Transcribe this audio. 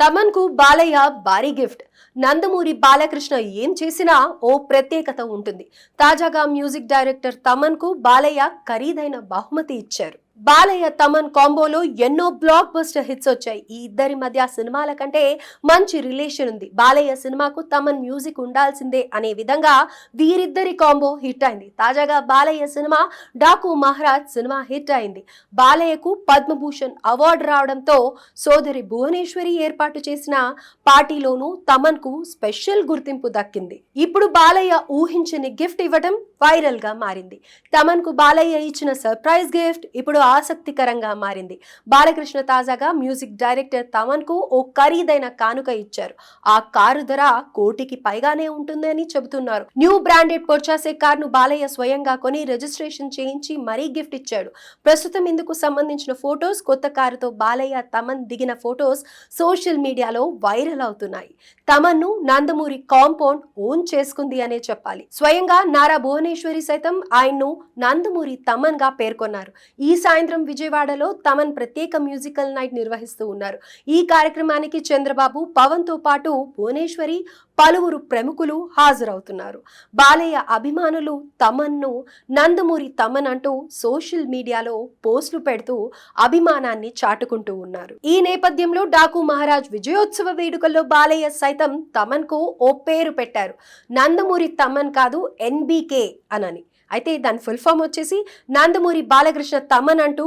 తమన్ కు బాలయ్య భారీ గిఫ్ట్. నందమూరి బాలకృష్ణ ఏం చేసినా ఓ ప్రత్యేకత ఉంటుంది. తాజాగా మ్యూజిక్ డైరెక్టర్ తమన్ కు బాలయ్య ఖరీదైన బహుమతి ఇచ్చారు. బాలయ్య తమన్ కాంబోలో ఎన్నో బ్లాక్ బస్టర్ హిట్స్ వచ్చాయి. ఈ ఇద్దరి మధ్య సినిమాల కంటే మంచి రిలేషన్ ఉంది. బాలయ్య సినిమాకు తమన్ మ్యూజిక్ ఉండాల్సిందే అనే విధంగా వీరిద్దరి కాంబో హిట్ అయింది. తాజాగా Balayya cinema Daaku Maharaj cinema hit అయింది. బాలయ్యకు పద్మభూషణ్ అవార్డు రావడంతో సోదరి భువనేశ్వరి ఏర్పాటు చేసిన పార్టీలోనూ తమన్ కు స్పెషల్ గుర్తింపు దక్కింది. ఇప్పుడు బాలయ్య ఊహించని గిఫ్ట్ ఇవ్వడం వైరల్ గా మారింది. తమన్ కు బాలయ్య ఇచ్చిన సర్ప్రైజ్ గిఫ్ట్ ఇప్పుడు ఆసక్తికరంగా మారింది. బాలకృష్ణ తాజాగా మ్యూజిక్ డైరెక్టర్ తమన్ కు ఓ ఖరీదైన కానుక ఇచ్చారు. ఆ కారు ధర కోటికి పైగానే ఉంటుందని చెబుతున్నారు. న్యూ బ్రాండెడ్ పొర్చాసే కారును బాలయ్య స్వయంగా కొని రిజిస్ట్రేషన్ చేయించి మరీ గిఫ్ట్ ఇచ్చాడు. ప్రస్తుతం ఇందుకు సంబంధించిన ఫోటోస్, కొత్త కారుతో బాలయ్య తమన్ దిగిన ఫోటోస్ సోషల్ మీడియాలో వైరల్ అవుతున్నాయి. తమన్ ను నందమూరి కాంపౌండ్ ఓన్ చేసుకుంది అనే చెప్పాలి. స్వయంగా నారా భువనేశ్వరి సైతం ఆయన్ను నందమూరి తమన్ గా పేర్కొన్నారు. ఈ సాయంత్రం విజయవాడలో తమన్ ప్రత్యేక మ్యూజికల్ నైట్ నిర్వహిస్తూ ఉన్నారు. ఈ కార్యక్రమానికి చంద్రబాబు, పవన్ తో పాటు భువనేశ్వరి, పలువురు ప్రముఖులు హాజరవుతున్నారు. బాలయ్య అభిమానులు తమన్ ను నందమూరి తమన్ అంటూ సోషల్ మీడియాలో పోస్టులు పెడుతూ అభిమానాన్ని చాటుకుంటూ ఉన్నారు. ఈ నేపథ్యంలో డాకు మహారాజ్ విజయోత్సవ వేడుకల్లో బాలయ్య సైతం తమన్ కు ఓ పేరు పెట్టారు. నందమూరి తమన్ కాదు, ఎన్బీకే అనని. అయితే దాని ఫుల్ ఫామ్ వచ్చేసి నందమూరి బాలకృష్ణ తమన్ అంటూ